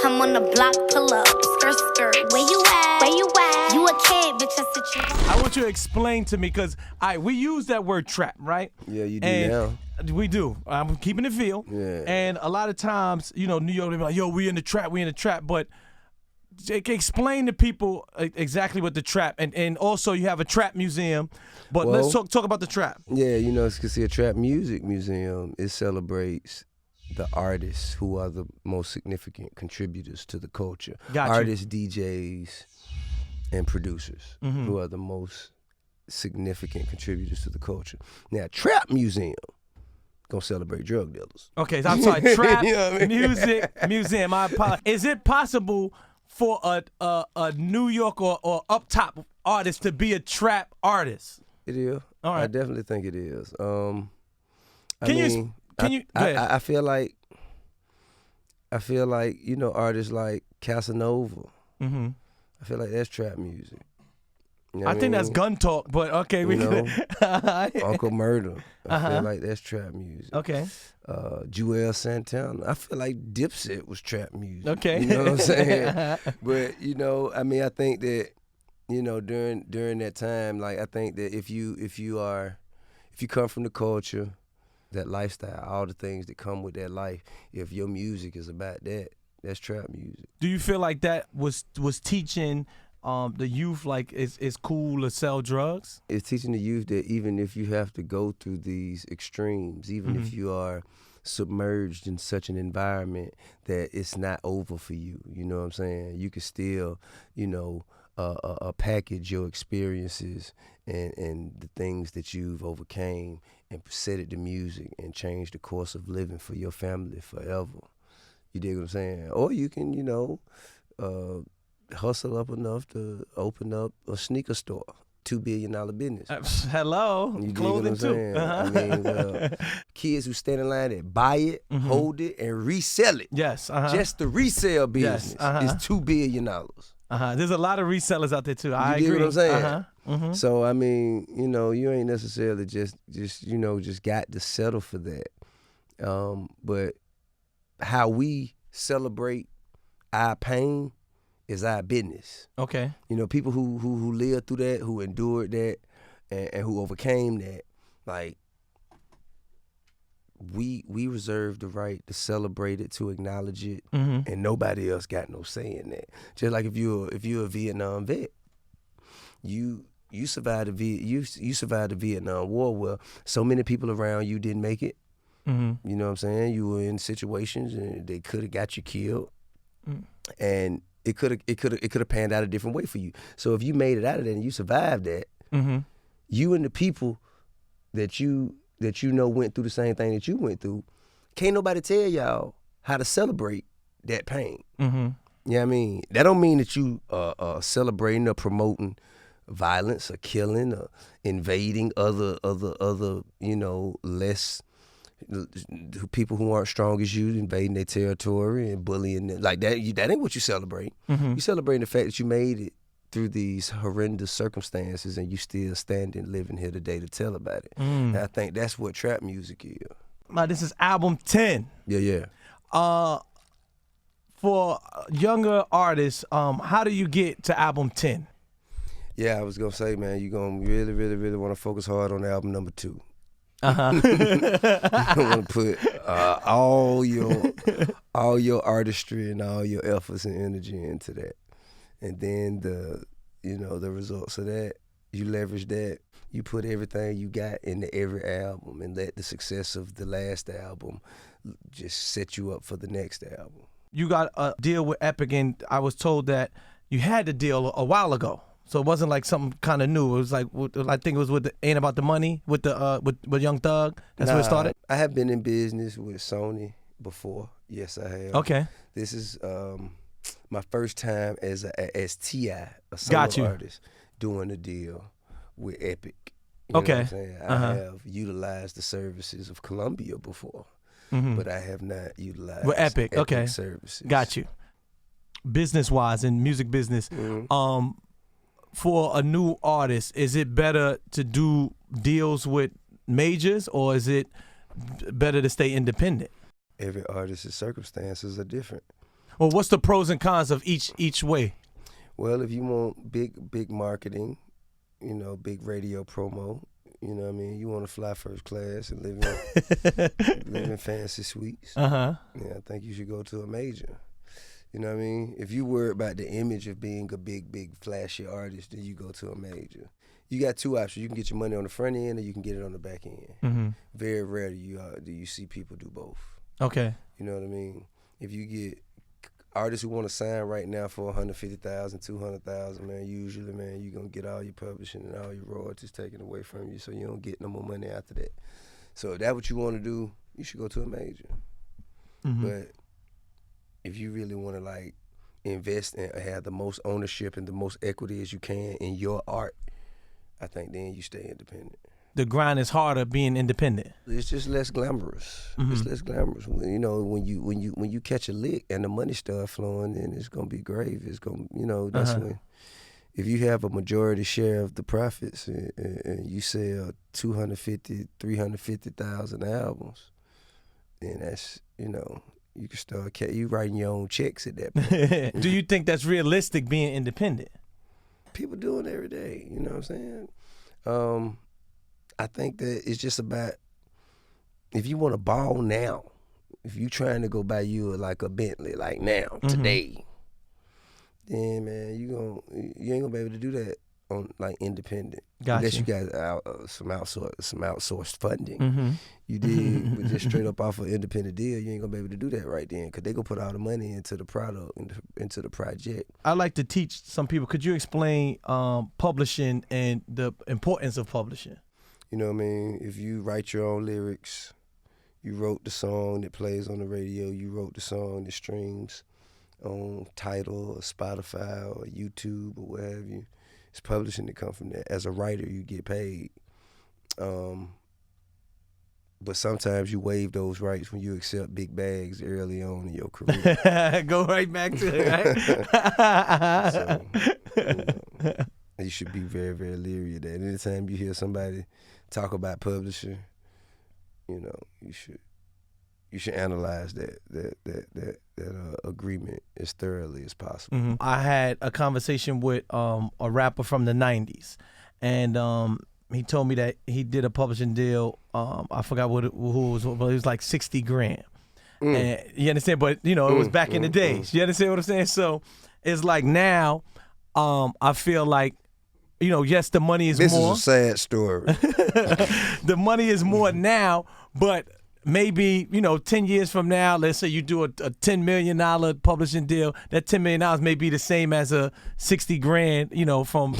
I'm on the block, pull up, skirt, skirt. Where you at? Where you at? You a kid, bitch, I said you. I want you to explain to me, because we use that word trap, right? Yeah, you do and now. We do. I'm keeping it real. Yeah. And a lot of times, New York, they be like, yo, we in the trap. But explain to people exactly what the trap, and also you have a trap museum. But let's talk about the trap. Yeah, it's a trap music museum. It celebrates the artists who are the most significant contributors to the culture. Gotcha. Artists, DJs, and producers who are the most significant contributors to the culture. Now, Trap Museum gonna celebrate drug dealers. Okay, so I'm sorry. Trap You know what I mean? Music Museum. Is it possible for a New York or up top artist to be a trap artist? It is. All right. I definitely think it is. Can you? Go ahead. I feel like artists like Casanova. Mm-hmm. I feel like that's trap music. You know I what think that's mean? gun talk, but okay, we can. Uncle Murder. I feel like that's trap music. Okay. Joel Santana. I feel like Dipset was trap music. Okay. You know what I'm saying? But I think that during that time, like I think that if you come from the culture, that lifestyle, all the things that come with that life, if your music is about that, that's trap music. Do you feel like that was teaching the youth like it's cool to sell drugs? It's teaching the youth that even if you have to go through these extremes, even if you are submerged in such an environment, that it's not over for you. You know what I'm saying? You can still, package your experiences and the things that you've overcame and set it to music and change the course of living for your family forever. You dig what I'm saying? Or you can, hustle up enough to open up a sneaker store, $2 billion business. Hello, You dig clothing what I'm saying? too. Kids who stand in line that buy it, hold it, and resell it. Yes. Just the resale business is $2 billion. There's a lot of resellers out there too. I You agree. get what I'm saying? So you ain't necessarily just got to settle for that. But how we celebrate our pain is our business. Okay. People who lived through that, who endured that, and who overcame that, like we reserve the right to celebrate it, to acknowledge it, and nobody else got no say in that. Just like if you're a Vietnam vet, you survived the Vietnam War where so many people around you didn't make it. You know what I'm saying? You were in situations and they could have got you killed, and it could have panned out a different way for you. So if you made it out of that and you survived that, you and the people that you went through the same thing that you went through, can't nobody tell y'all how to celebrate that pain. You know what I mean? That don't mean that you celebrating or promoting violence or killing or invading other less people who aren't strong as you, invading their territory and bullying them. Like that ain't what you celebrate. You celebrating the fact that you made it through these horrendous circumstances and you still standing, living here today to tell about it. And I think that's what trap music is. This is album 10. Yeah. For younger artists, how do you get to album 10? Yeah, I was gonna say, man, you're gonna really, really, really want to focus hard on album number 2. You want to put all your artistry and all your efforts and energy into that, and then the results of that, you leverage that. You put everything you got into every album, and let the success of the last album just set you up for the next album. You got a deal with Epic, and I was told that you had the deal a while ago. So it wasn't like something kind of new. It was like, I think it was with the Ain't About the Money with with Young Thug. That's where it started. I have been in business with Sony before. Yes, I have. Okay. This is my first time as T.I., a solo artist, doing a deal with Epic. You know what I'm saying? I have utilized the services of Columbia before, but I have not utilized with Epic. Okay. services. Got you. Business-wise, in music business, for a new artist, is it better to do deals with majors, or is it better to stay independent? Every artist's circumstances are different. Well, what's the pros and cons of each way? Well, if you want big marketing, you know, big radio promo, you know what I mean? You want to fly first class and live in fancy suites. Uh-huh. Yeah, I think you should go to a major. You know what I mean? If you worry about the image of being a big, flashy artist, then you go to a major. You got two options. You can get your money on the front end or you can get it on the back end. Mm-hmm. Very rare do you see people do both. Okay. You know what I mean? If you get artists who want to sign right now for $150,000, $200,000, man, usually, man, you're going to get all your publishing and all your royalties taken away from you, so you don't get no more money after that. So if that's what you want to do, you should go to a major. Mm-hmm. But if you really want to, like, invest and have the most ownership and the most equity as you can in your art, I think then you stay independent. The grind is harder being independent. It's just less glamorous. Mm-hmm. It's less glamorous. You know, when you catch a lick and the money start flowing, then it's gonna be gravy. It's gonna, you know, that's when. If you have a majority share of the profits and you sell 250, 350,000 albums, then that's, you know, you can start you writing your own checks at that point. Do you think that's realistic being independent? People do it every day. You know what I'm saying? I think that it's just about, if you want to ball now, if you trying to go buy you like a Bentley like now, today, then man, you ain't gonna be able to do that on like independent. Gotcha. Unless you got some outsourced funding. Mm-hmm. You did, but just straight up off an independent deal, you ain't gonna be able to do that right then, because they gonna put all the money into the product, into the project. I like to teach some people. Could you explain publishing and the importance of publishing? You know what I mean? If you write your own lyrics, you wrote the song that plays on the radio, you wrote the song that streams on Tidal or Spotify or YouTube or what have you, it's publishing that come from that. As a writer, you get paid. But sometimes you waive those rights when you accept big bags early on in your career. Go right back to it, right? So, you should be very, very leery of that. Anytime you hear somebody talk about publishing, you know, you should analyze that agreement as thoroughly as possible. Mm-hmm. I had a conversation with a rapper from the 90s, and he told me that he did a publishing deal. I forgot who it was, but it was like $60,000. And you understand? But you know, it was back in the days. You understand what I'm saying? So it's like now, I feel like, you know, yes, the money is this more. This is a sad story. The money is more now, but maybe, you know, 10 years from now, let's say you do a $10 million publishing deal, that $10 million may be the same as a $60,000, you know, from.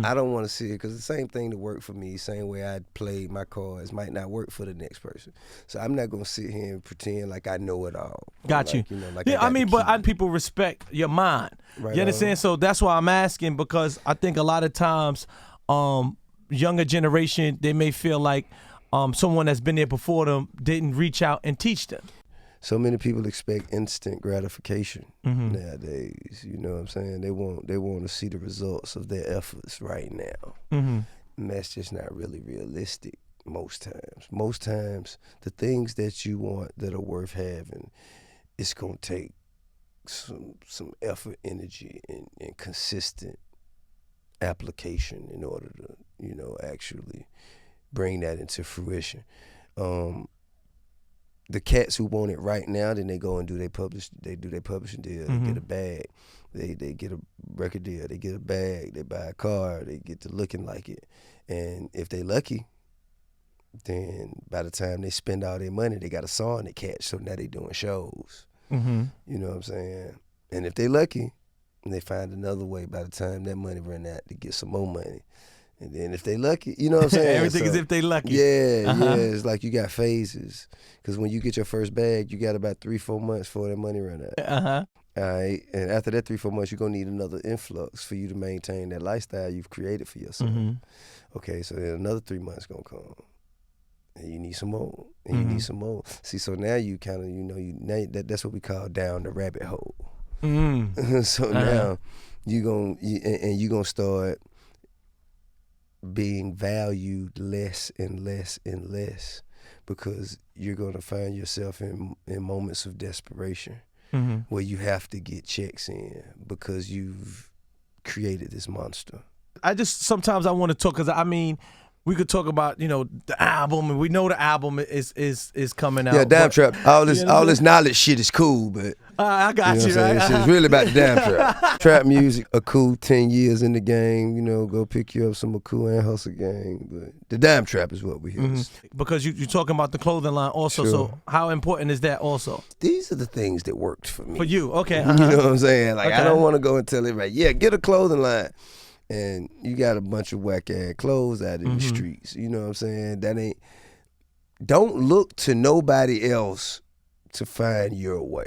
I don't want to see it, because the same thing that worked for me, same way I played my cards, might not work for the next person. So I'm not going to sit here and pretend like I know it all. Got you. You know, like yeah, I mean, but people respect your mind. Right, you understand? So that's why I'm asking, because I think a lot of times, younger generation, they may feel like someone that's been there before them didn't reach out and teach them. So many people expect instant gratification nowadays. You know what I'm saying? They want to see the results of their efforts right now. And that's just not really realistic most times. Most times, the things that you want that are worth having, it's going to take some effort, energy, and consistent application in order to, you know, actually bring that into fruition. The cats who want it right now, then they go and do their publishing deal. They get a bag. They get a record deal. They get a bag. They buy a car. They get to looking like it. And if they lucky, then by the time they spend all their money, they got a song to catch. So now they doing shows. You know what I'm saying? And if they lucky, they find another way by the time that money run out to get some more money. And then if they lucky, you know what I'm saying? Everything is if they lucky. Yeah, yeah. It's like you got phases. Because when you get your first bag, you got about 3-4 months before that money run out. All right. And after that 3-4 months, you're going to need another influx for you to maintain that lifestyle you've created for yourself. Okay, so then another 3 months going to come. And you need some more. And you need some more. See, so now you kind of, you know, that's what we call down the rabbit hole. So now you're going to start being valued less and less and less, because you're going to find yourself in moments of desperation where you have to get checks in because you've created this monster. Sometimes I want to talk, because I mean, we could talk about, you know, the album, and we know the album is coming out. Yeah, Damn Trap. All this knowledge shit is cool, but I got you. Right? It's really about the Damn Trap. Trap music, a cool 10 years in the game. You know, go pick you up some cool and hustle gang. But the Damn Trap is what we hear. Because you're talking about the clothing line also. Sure. So how important is that also? These are the things that worked for me. For you, okay. You know what I'm saying? Like, I don't want to go and tell everybody, yeah, get a clothing line. And you got a bunch of whack-ass clothes out in the streets. You know what I'm saying? Don't look to nobody else to find your way.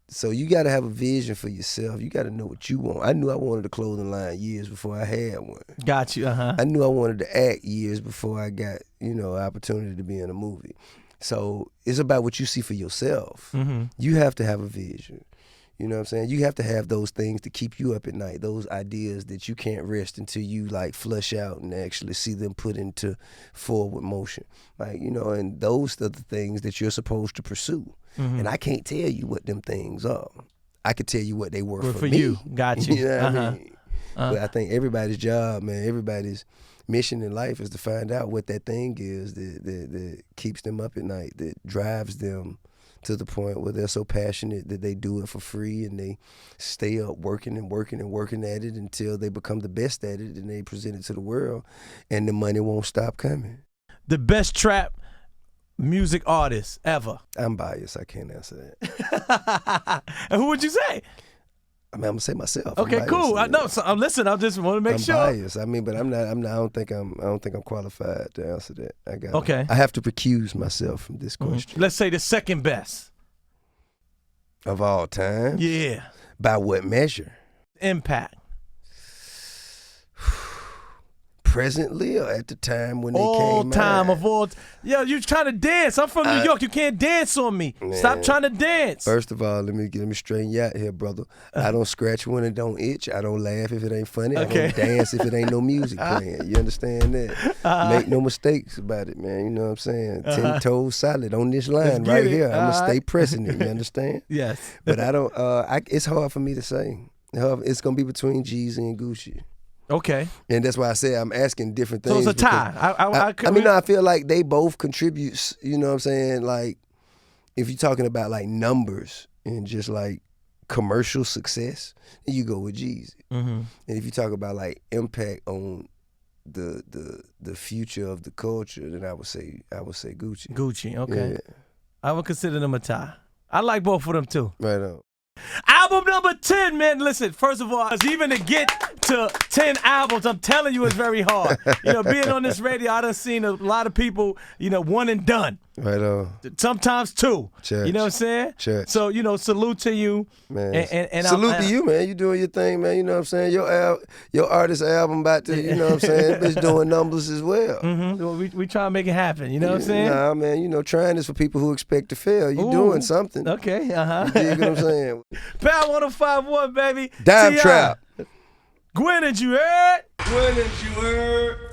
So you got to have a vision for yourself. You got to know what you want. I knew I wanted a clothing line years before I had one. Got you, I knew I wanted to act years before I got, you know, an opportunity to be in a movie. So it's about what you see for yourself. You have to have a vision. You know what I'm saying? You have to have those things to keep you up at night, those ideas that you can't rest until you like flush out and actually see them put into forward motion. Like, you know, and those are the things that you're supposed to pursue. And I can't tell you what them things are. I could tell you what they were for me. You. Got you. You know what I mean? But I think everybody's job, man, everybody's mission in life is to find out what that thing is that keeps them up at night, that drives them to the point where they're so passionate that they do it for free and they stay up working and working and working at it until they become the best at it and they present it to the world and the money won't stop coming. The best trap music artist ever? I'm biased. I can't answer that. And who would you say? I mean, I'm gonna say myself. Okay, cool. I know. So, listen, I just want to make sure. I'm biased. I mean, but I'm not. I don't think I'm qualified to answer that. Okay. I have to recuse myself from this question. Let's say the second best of all time. Yeah. By what measure? Impact. Presently or at the time when they came out? All time of all. Yo, you trying to dance. I'm from New York. You can't dance on me. Man, stop trying to dance. First of all, let me straighten you out here, brother. I don't scratch when it don't itch. I don't laugh if it ain't funny. Okay. I don't dance if it ain't no music playing. You understand that? Make no mistakes about it, man. You know what I'm saying? 10 toes solid on this line right here. I'm going to stay pressing it. You understand? Yes. But I don't, it's hard for me to say. It's going to be between Jeezy and Gucci. Okay. And that's why I say I'm asking different things. So it's a tie. I feel like they both contribute, you know what I'm saying? Like, if you're talking about like numbers and just like commercial success, then you go with Jeezy. And if you talk about like impact on the future of the culture, then I would say Gucci. Gucci, okay. Yeah. I would consider them a tie. I like both of them too. Right on. Album number 10, man. Listen, first of all, even to get to 10 albums, I'm telling you, it's very hard. You know, being on this radio, I done seen a lot of people, you know, one and done. Right on. Sometimes two. Church. You know what I'm saying? Church. So, you know, salute to you. Man. And salute to you, man. You doing your thing, man. You know what I'm saying? Your artist album about to, you know what I'm saying? It's doing numbers as well. Well, we try to make it happen. You know what I'm saying? Nah, man. You know, trying is for people who expect to fail. You doing something. Okay, You dig what I'm saying? Power 105.1, baby. Damn Trap. Gwyneth, you heard? Gwyneth, you heard?